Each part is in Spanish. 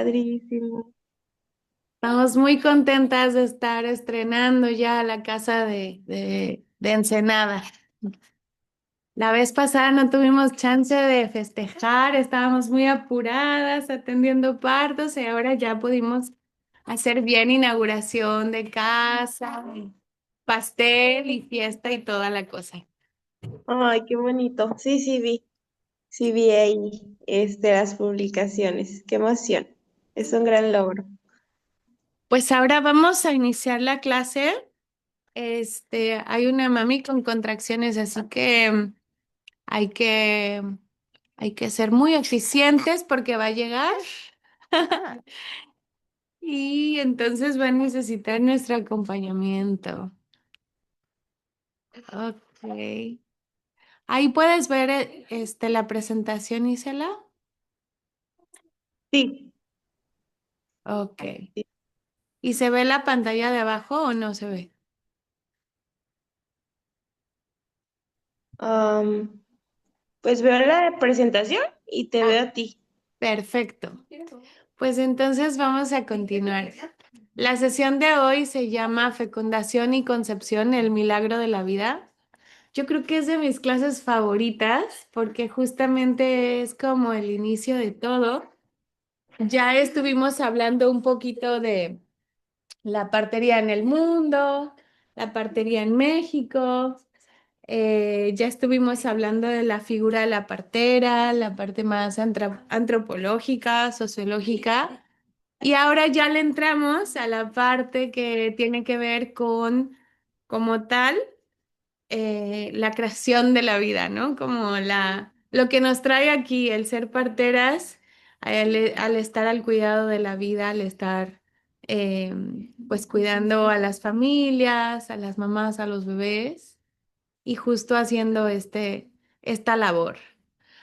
padrísimo. Estamos muy contentas de estar estrenando ya la casa de Ensenada. La vez pasada no tuvimos chance de festejar, estábamos muy apuradas atendiendo partos y ahora ya pudimos hacer bien inauguración de casa, pastel y fiesta y toda la cosa. Ay, qué bonito. Sí vi ahí, las publicaciones. Qué emoción. Es un gran logro. Pues ahora vamos a iniciar la clase. Hay una mami con contracciones, así que hay que, hay que ser muy eficientes porque va a llegar y entonces va a necesitar nuestro acompañamiento. Ok. Ahí puedes ver la presentación, Isela. Sí. Ok. ¿Y se ve la pantalla de abajo o no se ve? Am, pues veo la presentación y te Ah, veo a ti. perfecto. Pues entonces vamos a continuar. La sesión de hoy se llama Fecundación y Concepción, el milagro de la vida. Yo creo que es de mis clases favoritas porque justamente es como el inicio de todo. Ya estuvimos hablando un poquito de la partería en el mundo, la partería en México. Ya estuvimos hablando de la figura de la partera, la parte más antropológica, sociológica. Y ahora ya le entramos a la parte que tiene que ver con, como tal, la creación de la vida, ¿no? Como lo que nos trae aquí, el ser parteras, al estar al cuidado de la vida, al estar, eh, pues, cuidando a las familias, a las mamás, a los bebés, y justo haciendo esta labor.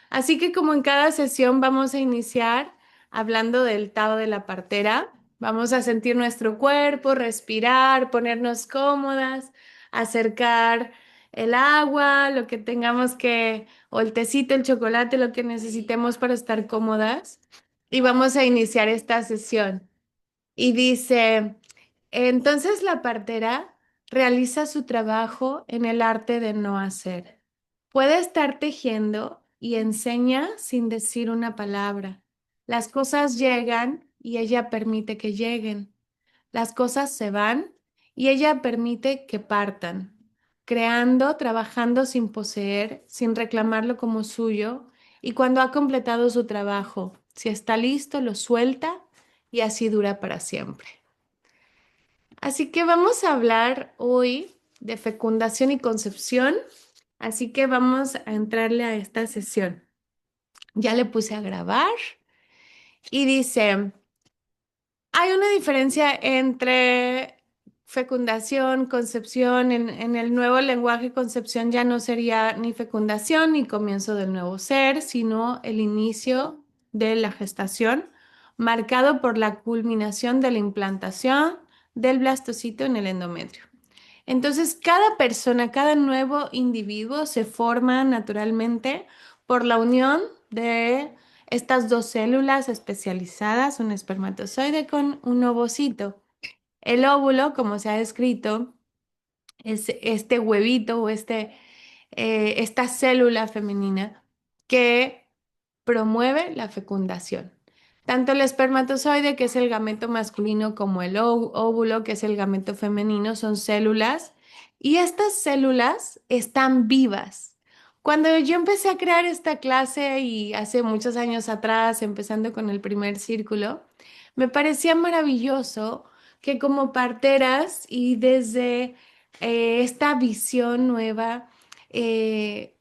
Así que como en cada sesión vamos a iniciar hablando del Tao de la partera, vamos a sentir nuestro cuerpo, respirar, ponernos cómodas, acercar el agua, lo que tengamos que, o el tecito, el chocolate, lo que necesitemos para estar cómodas. Y vamos a iniciar esta sesión. Y dice, entonces la partera realiza su trabajo en el arte de no hacer. Puede estar tejiendo y enseña sin decir una palabra. Las cosas llegan y ella permite que lleguen. Las cosas se van y ella permite que partan, creando, trabajando sin poseer, sin reclamarlo como suyo, y cuando ha completado su trabajo, si está listo, lo suelta y así dura para siempre. Así que vamos a hablar hoy de fecundación y concepción, así que vamos a entrarle a esta sesión. Ya le puse a grabar y dice, hay una diferencia entre fecundación, concepción. En el nuevo lenguaje, concepción ya no sería ni fecundación ni comienzo del nuevo ser, sino el inicio de la gestación, marcado por la culminación de la implantación del blastocito en el endometrio. Entonces, cada persona, cada nuevo individuo se forma naturalmente por la unión de estas dos células especializadas, un espermatozoide con un ovocito. El óvulo, como se ha descrito, es este huevito o esta célula femenina que promueve la fecundación. Tanto el espermatozoide, que es el gameto masculino, como el óvulo, que es el gameto femenino, son células y estas células están vivas. Cuando yo empecé a crear esta clase y hace muchos años atrás, empezando con el primer círculo, me parecía maravilloso que como parteras y desde esta visión nueva, eh,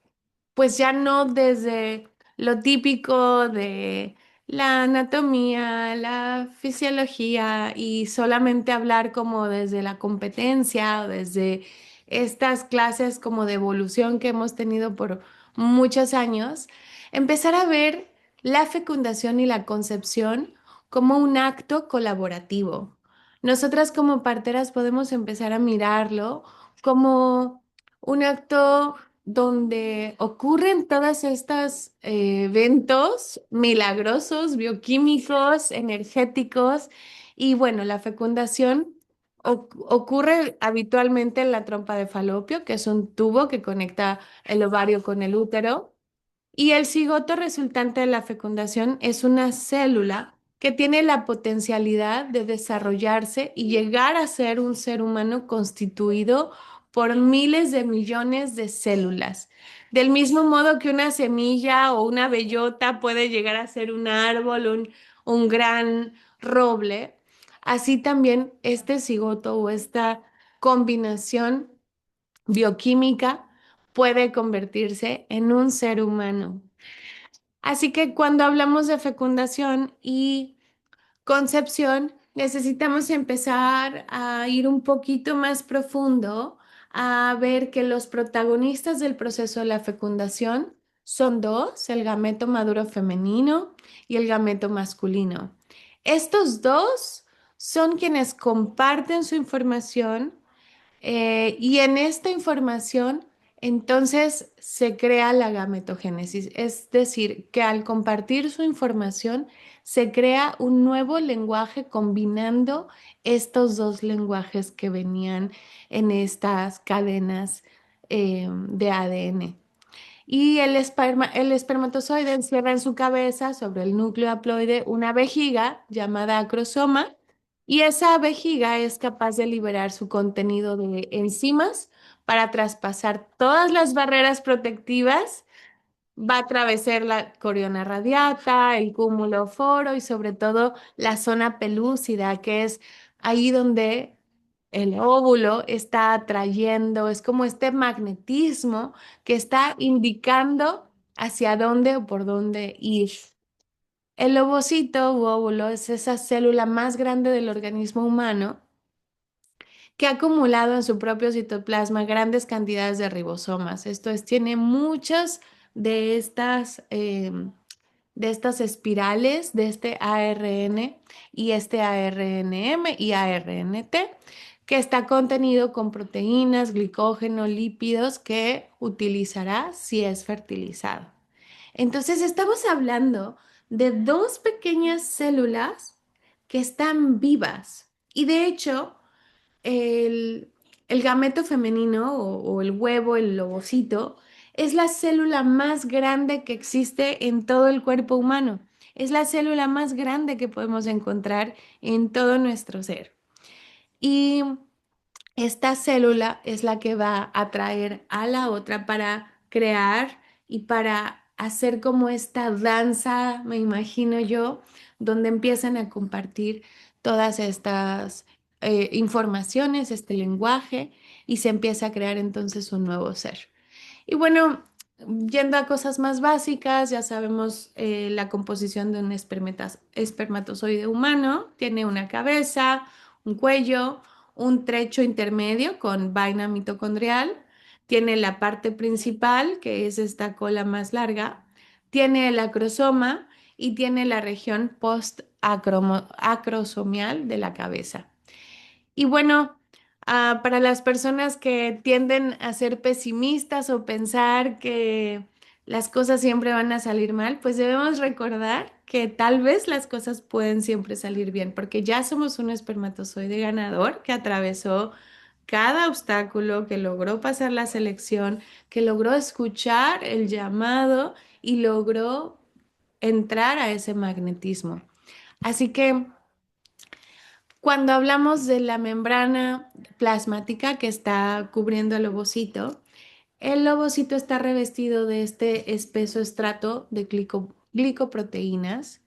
pues ya no desde lo típico de la anatomía, la fisiología y solamente hablar como desde la competencia o desde estas clases como de evolución que hemos tenido por muchos años, empezar a ver la fecundación y la concepción como un acto colaborativo. Nosotras como parteras podemos empezar a mirarlo como un acto donde ocurren todos estos eventos milagrosos, bioquímicos, energéticos. Y bueno, la fecundación ocurre habitualmente en la trompa de falopio, que es un tubo que conecta el ovario con el útero. Y el cigoto resultante de la fecundación es una célula que tiene la potencialidad de desarrollarse y llegar a ser un ser humano constituido por miles de millones de células. Del mismo modo que una semilla o una bellota puede llegar a ser un árbol, un gran roble, así también este cigoto o esta combinación bioquímica puede convertirse en un ser humano. Así que cuando hablamos de fecundación y concepción, necesitamos empezar a ir un poquito más profundo a ver que los protagonistas del proceso de la fecundación son dos, el gameto maduro femenino y el gameto masculino. Estos dos son quienes comparten su información y en esta información, entonces se crea la gametogénesis, es decir, que al compartir su información, se crea un nuevo lenguaje combinando estos dos lenguajes que venían en estas cadenas de ADN. Y el espermatozoide encierra en su cabeza, sobre el núcleo haploide, una vejiga llamada acrosoma, y esa vejiga es capaz de liberar su contenido de enzimas para traspasar todas las barreras protectivas. Va a atravesar la coriona radiata, el cúmulo foro y sobre todo la zona pelúcida, que es ahí donde el óvulo está atrayendo, es como este magnetismo que está indicando hacia dónde o por dónde ir. El ovocito u óvulo es esa célula más grande del organismo humano que ha acumulado en su propio citoplasma grandes cantidades de ribosomas. Esto es, tiene muchas de estas espirales, de este ARN y este ARNM y ARNT, que está contenido con proteínas, glicógeno, lípidos que utilizará si es fertilizado. Entonces, estamos hablando de dos pequeñas células que están vivas y de hecho, el, el gameto femenino o el huevo, el ovocito, es la célula más grande que existe en todo el cuerpo humano. Es la célula más grande que podemos encontrar en todo nuestro ser. Y esta célula es la que va a atraer a la otra para crear y para hacer como esta danza, me imagino yo, donde empiezan a compartir todas estas informaciones, este lenguaje, y se empieza a crear entonces un nuevo ser. Y bueno, yendo a cosas más básicas, ya sabemos la composición de un espermatozoide humano. Tiene una cabeza, un cuello, un trecho intermedio con vaina mitocondrial. Tiene la parte principal, que es esta cola más larga. Tiene el acrosoma y tiene la región post-acrosomial de la cabeza. Y bueno, para las personas que tienden a ser pesimistas o pensar que las cosas siempre van a salir mal, pues debemos recordar que tal vez las cosas pueden siempre salir bien, porque ya somos un espermatozoide ganador que atravesó cada obstáculo, que logró pasar la selección, que logró escuchar el llamado y logró entrar a ese magnetismo. Así que cuando hablamos de la membrana plasmática que está cubriendo el ovocito está revestido de este espeso estrato de glicoproteínas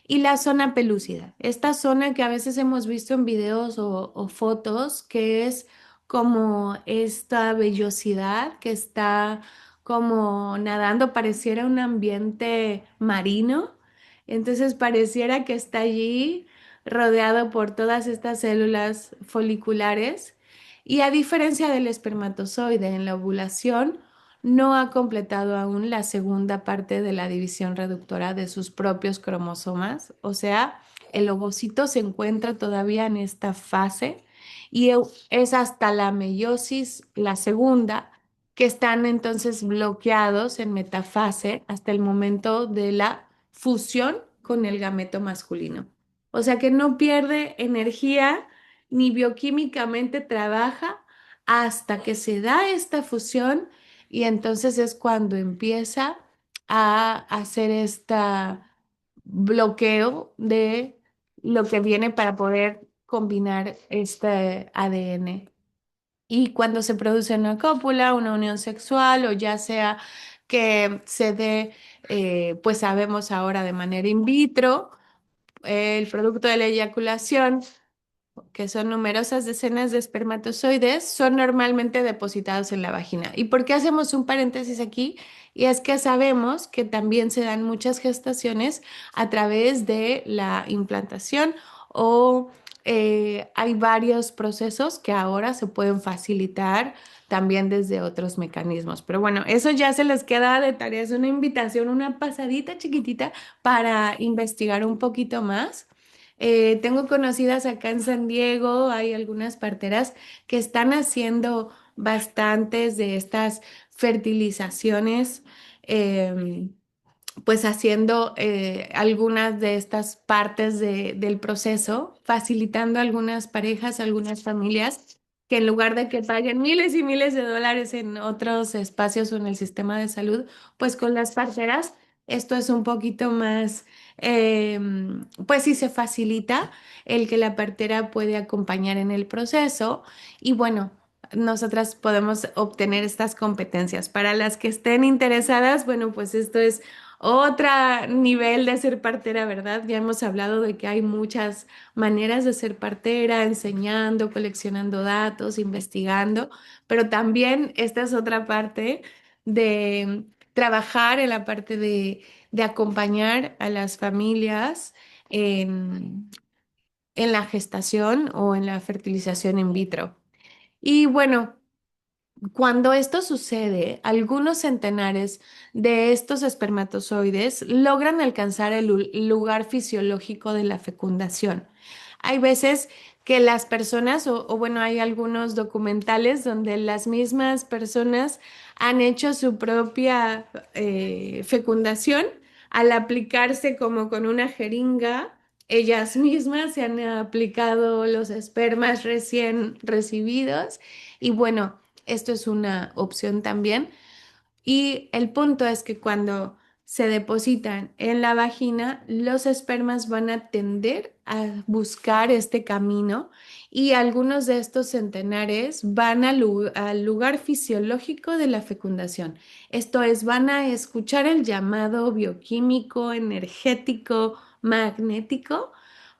y la zona pelúcida. Esta zona que a veces hemos visto en videos o fotos, que es como esta vellosidad que está como nadando, pareciera un ambiente marino. Entonces pareciera que está allí rodeado por todas estas células foliculares. Y a diferencia del espermatozoide en la ovulación, no ha completado aún la segunda parte de la división reductora de sus propios cromosomas, o sea, el ovocito se encuentra todavía en esta fase y es hasta la meiosis, la segunda, que están entonces bloqueados en metafase hasta el momento de la fusión con el gameto masculino. O sea que no pierde energía ni bioquímicamente trabaja hasta que se da esta fusión y entonces es cuando empieza a hacer este bloqueo de lo que viene para poder combinar este ADN. Y cuando se produce una cópula, una unión sexual o ya sea que se dé, pues sabemos ahora de manera in vitro, el producto de la eyaculación, que son numerosas decenas de espermatozoides, son normalmente depositados en la vagina. ¿Y por qué hacemos un paréntesis aquí? Y es que sabemos que también se dan muchas gestaciones a través de la implantación o hay varios procesos que ahora se pueden facilitar también desde otros mecanismos. Pero bueno, eso ya se les queda de tarea, es una invitación, una pasadita chiquitita para investigar un poquito más. Tengo conocidas acá en San Diego, hay algunas parteras que están haciendo bastantes de estas fertilizaciones, em, pues haciendo algunas de estas partes del proceso, facilitando a algunas parejas, a algunas familias, que en lugar de que paguen miles y miles de dólares en otros espacios o en el sistema de salud, pues con las parteras esto es un poquito más, pues sí se facilita el que la partera puede acompañar en el proceso y bueno. Nosotras podemos obtener estas competencias. Para las que estén interesadas, bueno, pues esto es otro nivel de ser partera, ¿verdad? Ya hemos hablado de que hay muchas maneras de ser partera, enseñando, coleccionando datos, investigando, pero también esta es otra parte de trabajar en la parte de acompañar a las familias en, en la gestación o en la fertilización in vitro. Y bueno, cuando esto sucede, algunos centenares de estos espermatozoides logran alcanzar el lugar fisiológico de la fecundación. Hay veces que las personas, o bueno, hay algunos documentales donde las mismas personas han hecho su propia fecundación al aplicarse como con una jeringa. Ellas mismas se han aplicado los espermas recién recibidos y bueno, esto es una opción también. Y el punto es que cuando se depositan en la vagina, los espermas van a tender a buscar este camino y algunos de estos centenares van al lugar fisiológico de la fecundación. Esto es, van a escuchar el llamado bioquímico, energético, magnético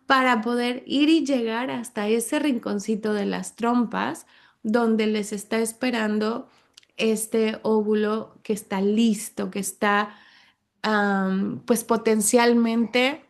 para poder ir y llegar hasta ese rinconcito de las trompas donde les está esperando este óvulo que está listo, que está pues potencialmente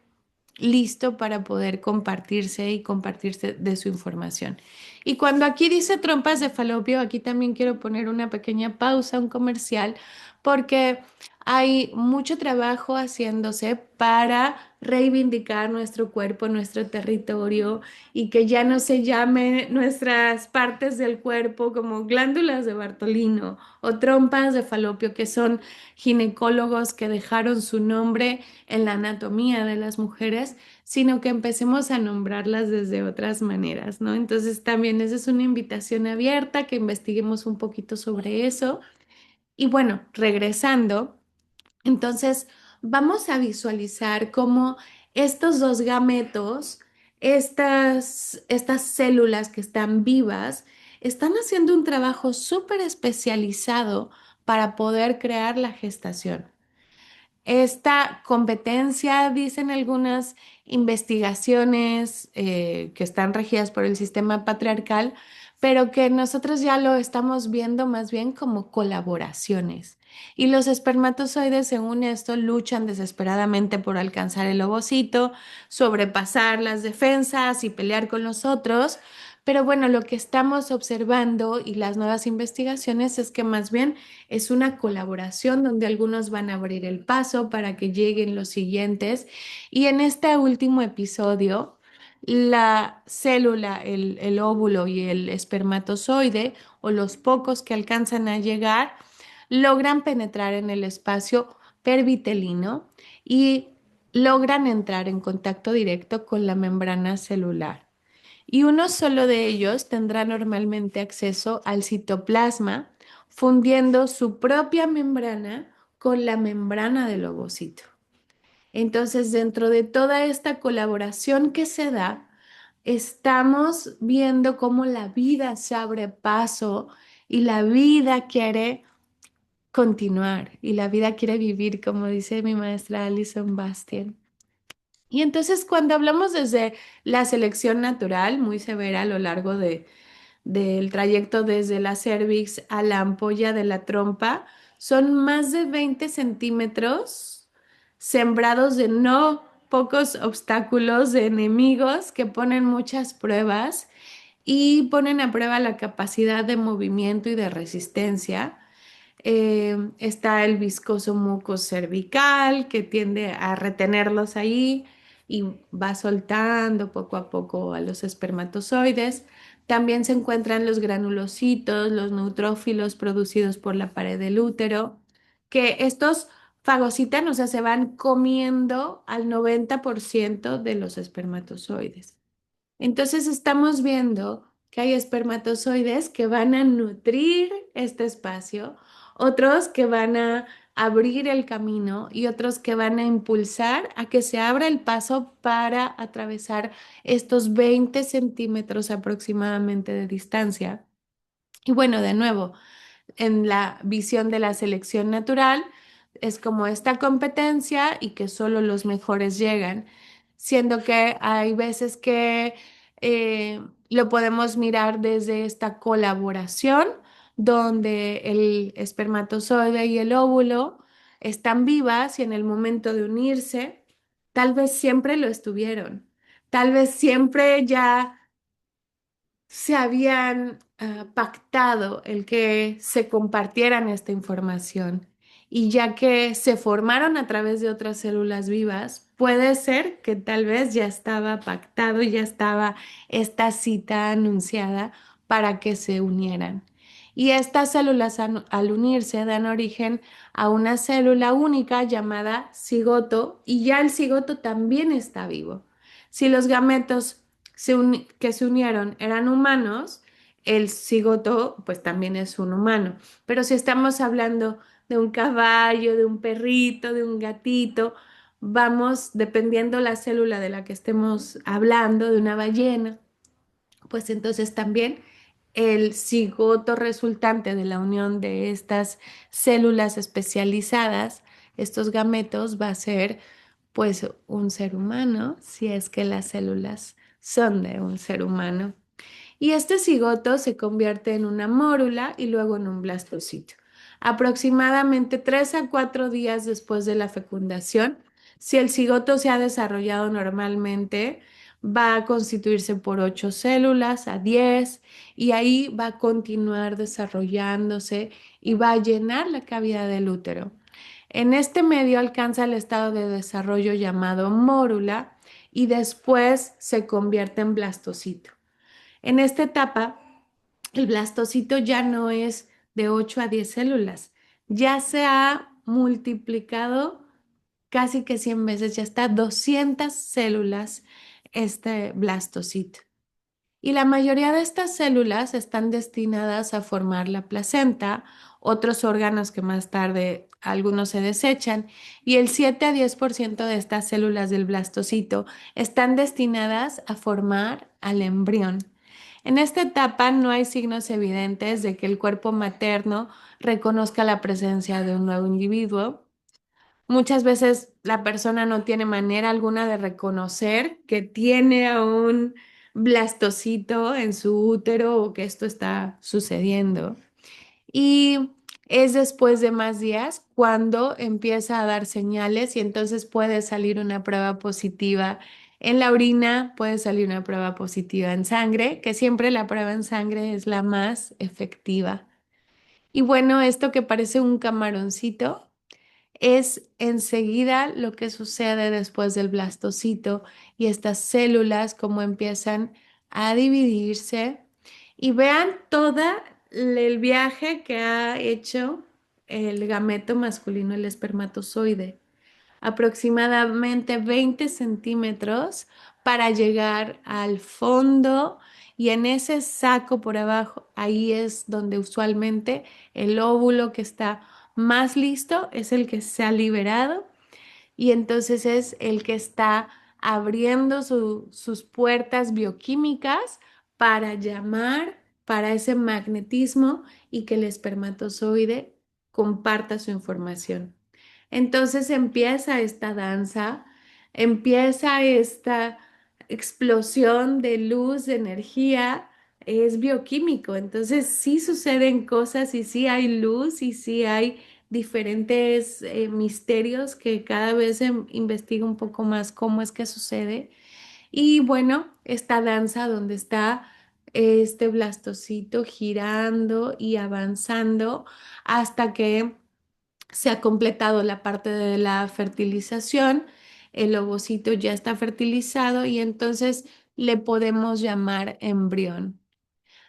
listo para poder compartirse y compartirse de su información. Y cuando aquí dice trompas de falopio, aquí también quiero poner una pequeña pausa, un comercial, porque hay mucho trabajo haciéndose para reivindicar nuestro cuerpo, nuestro territorio y que ya no se llame nuestras partes del cuerpo como glándulas de Bartolino o trompas de falopio, que son ginecólogos que dejaron su nombre en la anatomía de las mujeres, sino que empecemos a nombrarlas desde otras maneras, ¿no? Entonces también esa es una invitación abierta, que investiguemos un poquito sobre eso. Y bueno, regresando, entonces vamos a visualizar cómo estos dos gametos, estas células que están vivas, están haciendo un trabajo súper especializado para poder crear la gestación. Esta competencia, dicen algunas investigaciones que están regidas por el sistema patriarcal, pero que nosotros ya lo estamos viendo más bien como colaboraciones. Y los espermatozoides, según esto, luchan desesperadamente por alcanzar el ovocito, sobrepasar las defensas y pelear con los otros. Pero bueno, lo que estamos observando y las nuevas investigaciones es que más bien es una colaboración donde algunos van a abrir el paso para que lleguen los siguientes. Y en este último episodio la célula, el óvulo y el espermatozoide, o los pocos que alcanzan a llegar, logran penetrar en el espacio pervitelino y logran entrar en contacto directo con la membrana celular. Y uno solo de ellos tendrá normalmente acceso al citoplasma, fundiendo su propia membrana con la membrana del ovocito. Entonces, dentro de toda esta colaboración que se da, estamos viendo cómo la vida se abre paso y la vida quiere continuar y la vida quiere vivir, como dice mi maestra Alison Bastian. Y entonces, cuando hablamos desde la selección natural, muy severa a lo largo del trayecto desde la cervix a la ampolla de la trompa, son más de 20 centímetros sembrados de no pocos obstáculos, de enemigos que ponen muchas pruebas y ponen a prueba la capacidad de movimiento y de resistencia. Está el viscoso muco cervical que tiende a retenerlos ahí y va soltando poco a poco a los espermatozoides. También se encuentran los granulocitos, los neutrófilos producidos por la pared del útero, que estos fagocitan, o sea, se van comiendo al 90% de los espermatozoides. Entonces estamos viendo que hay espermatozoides que van a nutrir este espacio, otros que van a abrir el camino y otros que van a impulsar a que se abra el paso para atravesar estos 20 centímetros aproximadamente de distancia. Y bueno, de nuevo, en la visión de la selección natural, es como esta competencia y que solo los mejores llegan, siendo que hay veces que lo podemos mirar desde esta colaboración, donde el espermatozoide y el óvulo están vivas y en el momento de unirse, tal vez siempre lo estuvieron, tal vez siempre ya se habían pactado el que se compartieran esta información. Y ya que se formaron a través de otras células vivas, puede ser que tal vez ya estaba pactado, ya estaba esta cita anunciada para que se unieran. Y estas células al unirse dan origen a una célula única llamada cigoto y ya el cigoto también está vivo. Si los gametos que se unieron eran humanos, el cigoto pues también es un humano. Pero si estamos hablando de un caballo, de un perrito, de un gatito, vamos, dependiendo la célula de la que estemos hablando, de una ballena, pues entonces también el cigoto resultante de la unión de estas células especializadas, estos gametos, va a ser pues un ser humano, si es que las células son de un ser humano. Y este cigoto se convierte en una mórula y luego en un blastocito. Aproximadamente 3 a 4 días después de la fecundación, si el cigoto se ha desarrollado normalmente, va a constituirse por 8 células a 10 y ahí va a continuar desarrollándose y va a llenar la cavidad del útero. En este medio alcanza el estado de desarrollo llamado mórula y después se convierte en blastocito. En esta etapa, el blastocito ya no es de 8 a 10 células, ya se ha multiplicado casi que 100 veces, ya está 200 células este blastocito. Y la mayoría de estas células están destinadas a formar la placenta, otros órganos que más tarde algunos se desechan, y el 7 a 10% de estas células del blastocito están destinadas a formar al embrión. En esta etapa no hay signos evidentes de que el cuerpo materno reconozca la presencia de un nuevo individuo. Muchas veces la persona no tiene manera alguna de reconocer que tiene a un blastocito en su útero o que esto está sucediendo. Y es después de más días cuando empieza a dar señales y entonces puede salir una prueba positiva en la orina, puede salir una prueba positiva en sangre, que siempre la prueba en sangre es la más efectiva. Y bueno, esto que parece un camaroncito es enseguida lo que sucede después del blastocito y estas células como empiezan a dividirse y vean toda el viaje que ha hecho el gameto masculino, el espermatozoide, aproximadamente 20 centímetros para llegar al fondo y en ese saco por abajo, ahí es donde usualmente el óvulo que está más listo es el que se ha liberado y entonces es el que está abriendo sus puertas bioquímicas para llamar para ese magnetismo y que el espermatozoide comparta su información. Entonces empieza esta danza, empieza esta explosión de luz, de energía, es bioquímico, entonces sí suceden cosas y sí hay luz y sí hay diferentes misterios que cada vez se investiga un poco más cómo es que sucede. Y bueno, esta danza donde está este blastocito girando y avanzando hasta que se ha completado la parte de la fertilización, el ovocito ya está fertilizado y entonces le podemos llamar embrión.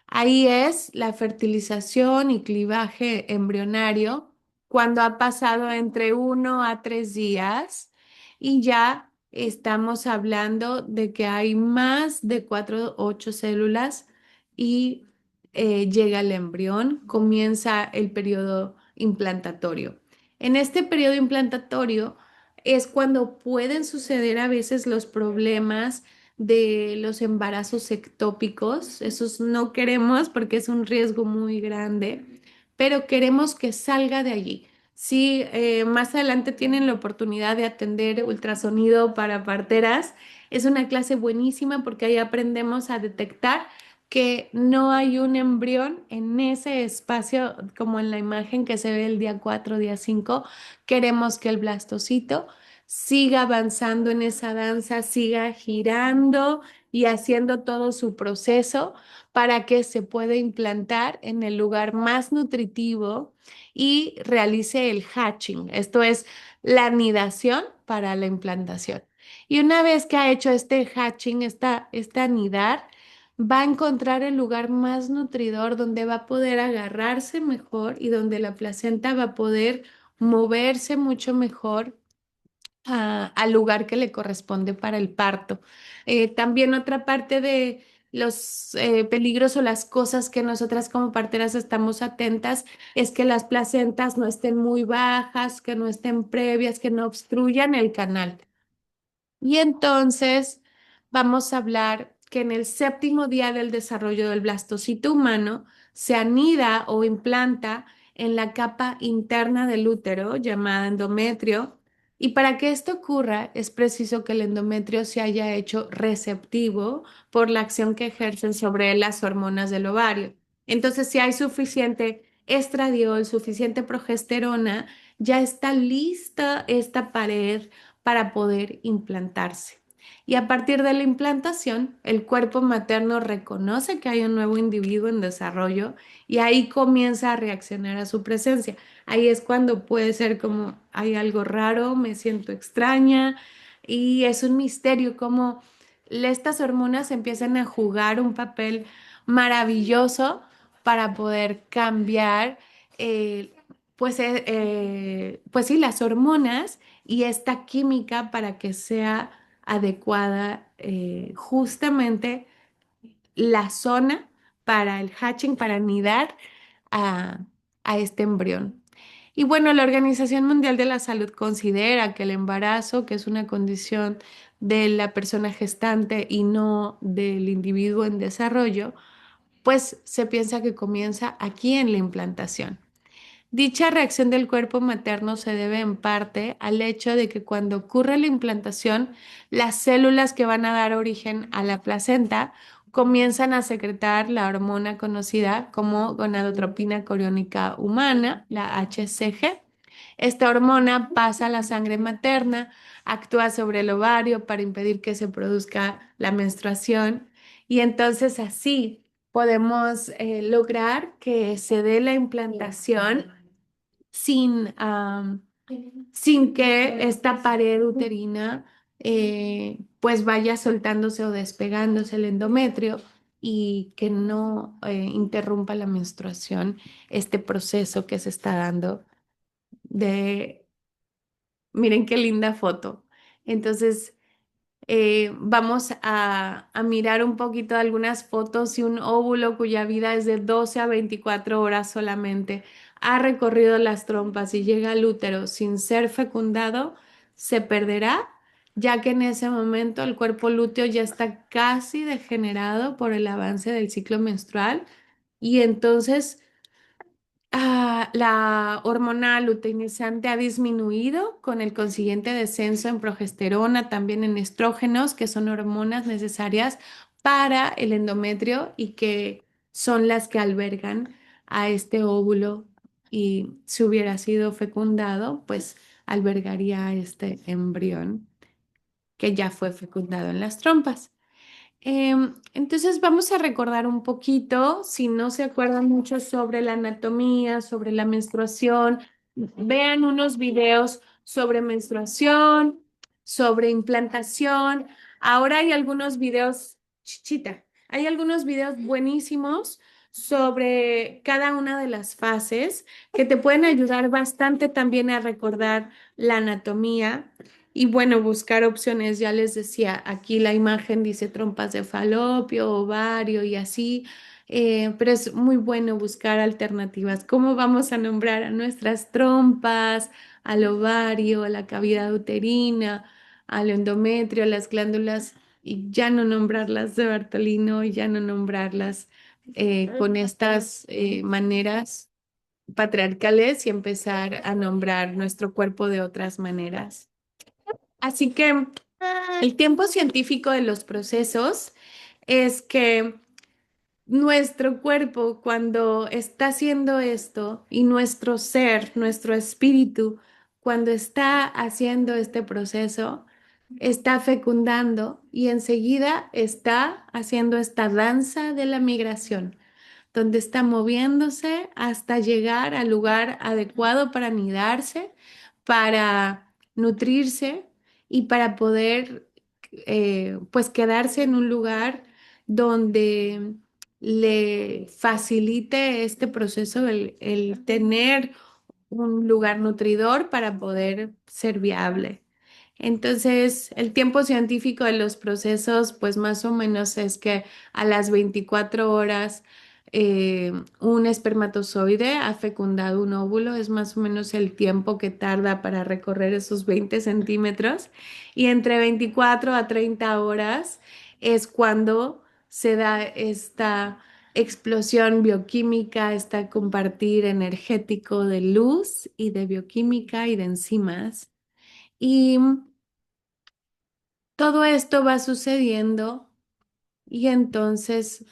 Ahí es la fertilización y clivaje embrionario cuando ha pasado entre 1 a 3 días y ya estamos hablando de que hay más de 4 u 8 células y llega el embrión, comienza el periodo implantatorio. En este periodo implantatorio es cuando pueden suceder a veces los problemas de los embarazos ectópicos. Esos no queremos porque es un riesgo muy grande, pero queremos que salga de allí. Si más adelante tienen la oportunidad de atender ultrasonido para parteras, es una clase buenísima porque ahí aprendemos a detectar que no hay un embrión en ese espacio como en la imagen que se ve el día 4, día 5. Queremos que el blastocito siga avanzando en esa danza, siga girando y haciendo todo su proceso para que se pueda implantar en el lugar más nutritivo y realice el hatching. Esto es la anidación para la implantación. Y una vez que ha hecho este hatching, esta anidar, va a encontrar el lugar más nutridor donde va a poder agarrarse mejor y donde la placenta va a poder moverse mucho mejor al lugar que le corresponde para el parto. También otra parte de los peligros o las cosas que nosotras como parteras estamos atentas es que las placentas no estén muy bajas, que no estén previas, que no obstruyan el canal. Y entonces vamos a hablar que en el séptimo día del desarrollo del blastocito humano se anida o implanta en la capa interna del útero llamada endometrio. Y para que esto ocurra es preciso que el endometrio se haya hecho receptivo por la acción que ejercen sobre él las hormonas del ovario. Entonces, si hay suficiente estradiol, suficiente progesterona, ya está lista esta pared para poder implantarse. Y a partir de la implantación, el cuerpo materno reconoce que hay un nuevo individuo en desarrollo y ahí comienza a reaccionar a su presencia. Ahí es cuando puede ser como hay algo raro, me siento extraña y es un misterio cómo estas hormonas empiezan a jugar un papel maravilloso para poder cambiar pues sí, las hormonas y esta química para que sea adecuada justamente la zona para el hatching, para anidar a, a este embrión. Y bueno, la Organización Mundial de la Salud considera que el embarazo, que es una condición de la persona gestante y no del individuo en desarrollo, pues se piensa que comienza aquí en la implantación. Dicha reacción del cuerpo materno se debe en parte al hecho de que cuando ocurre la implantación, las células que van a dar origen a la placenta comienzan a secretar la hormona conocida como gonadotropina coriónica humana, la HCG. Esta hormona pasa a la sangre materna, actúa sobre el ovario para impedir que se produzca la menstruación y entonces así podemos lograr que se dé la implantación sin sin que esta pared uterina pues vaya soltándose o despegándose el endometrio y que no interrumpa la menstruación, este proceso que se está dando de, miren qué linda foto. Entonces, vamos a mirar un poquito algunas fotos y un óvulo cuya vida es de 12 a 24 horas solamente ha recorrido las trompas y llega al útero sin ser fecundado, se perderá, ya que en ese momento el cuerpo lúteo ya está casi degenerado por el avance del ciclo menstrual y entonces la hormona luteinizante ha disminuido con el consiguiente descenso en progesterona, también en estrógenos, que son hormonas necesarias para el endometrio y que son las que albergan a este óvulo. Y si hubiera sido fecundado, pues albergaría a este embrión que ya fue fecundado en las trompas. Entonces vamos a recordar un poquito, si no se acuerdan mucho sobre la anatomía, sobre la menstruación, vean unos videos sobre menstruación, sobre implantación. Ahora hay algunos videos, chichita, hay algunos videos buenísimos sobre cada una de las fases que te pueden ayudar bastante también a recordar la anatomía. Y bueno, buscar opciones, ya les decía, aquí la imagen dice trompas de falopio, ovario y así, pero es muy bueno buscar alternativas. ¿Cómo vamos a nombrar a nuestras trompas, al ovario, a la cavidad uterina, al endometrio, a las glándulas y ya no nombrarlas de Bartolino y ya no nombrarlas con estas maneras patriarcales y empezar a nombrar nuestro cuerpo de otras maneras? Así que el tiempo científico de los procesos es que nuestro cuerpo cuando está haciendo esto y nuestro ser, nuestro espíritu, cuando está haciendo este proceso, está fecundando y enseguida está haciendo esta danza de la migración donde está moviéndose hasta llegar al lugar adecuado para anidarse, para nutrirse y para poder pues quedarse en un lugar donde le facilite este proceso el tener un lugar nutridor para poder ser viable. Entonces, el tiempo científico de los procesos, pues más o menos es que a las 24 horas un espermatozoide ha fecundado un óvulo, es más o menos el tiempo que tarda para recorrer esos 20 centímetros, y entre 24 a 30 horas es cuando se da esta explosión bioquímica, este compartir energético de luz y de bioquímica y de enzimas. Y todo esto va sucediendo y entonces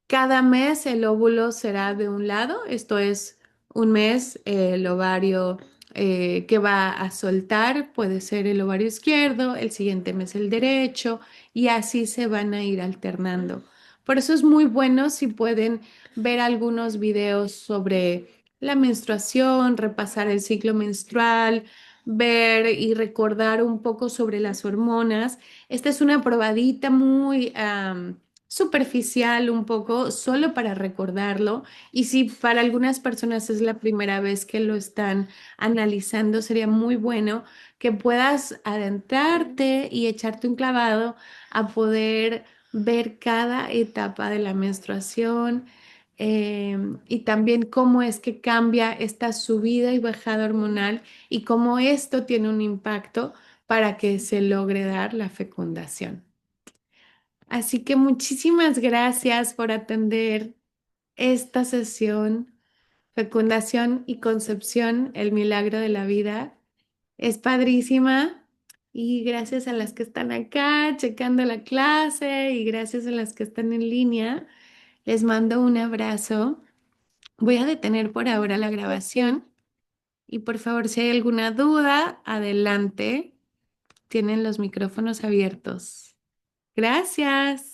cada mes el óvulo será de un lado, esto es un mes el ovario que va a soltar, puede ser el ovario izquierdo, el siguiente mes el derecho y así se van a ir alternando. Por eso es muy bueno si pueden ver algunos videos sobre la menstruación, repasar el ciclo menstrual, ver y recordar un poco sobre las hormonas. Esta es una probadita muy superficial un poco, solo para recordarlo. Y si para algunas personas es la primera vez que lo están analizando, sería muy bueno que puedas adentrarte y echarte un clavado a poder ver cada etapa de la menstruación. Y también cómo es que cambia esta subida y bajada hormonal y cómo esto tiene un impacto para que se logre dar la fecundación. Así que muchísimas gracias por atender esta sesión, fecundación y concepción, el milagro de la vida. Es padrísima y gracias a las que están acá checando la clase y gracias a las que están en línea, les mando un abrazo. Voy a detener por ahora la grabación y por favor, si hay alguna duda, adelante. Tienen los micrófonos abiertos. Gracias.